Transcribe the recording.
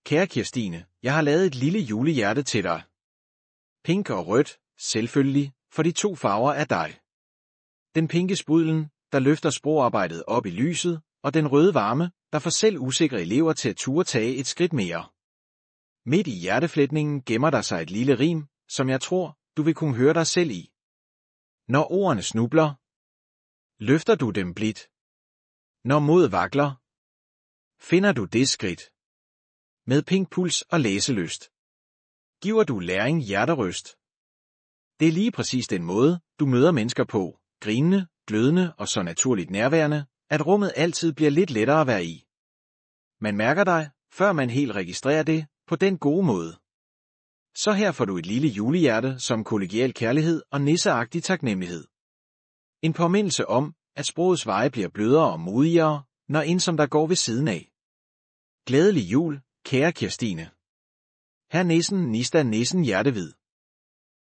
Kære Kirstine, jeg har lavet et lille julehjerte til dig. Pink og rødt, selvfølgelig, for de to farver er dig. Den pinke sprudlen, der løfter sprogarbejdet op i lyset, og den røde varme, der får selv usikre elever til at turde tage et skridt mere. Midt i hjerteflætningen gemmer der sig et lille rim, som jeg tror, du vil kunne høre dig selv i. Når ordene snubler, løfter du dem blidt. Når mod vakler, finder du det skridt. Med pink puls og læselyst. Giver du læring hjerterøst. Det er lige præcis den måde, du møder mennesker på, grinende, glødende og så naturligt nærværende, at rummet altid bliver lidt lettere at være i. Man mærker dig, før man helt registrerer det, på den gode måde. Så her får du et lille julehjerte som kollegial kærlighed og nisseagtig taknemmelighed. En påmindelse om, at sprogets veje bliver blødere og modigere, når ensom der går ved siden af. Glædelig jul, kære Kirstine. Hr. Nissen Nista Nissen Hjertevid.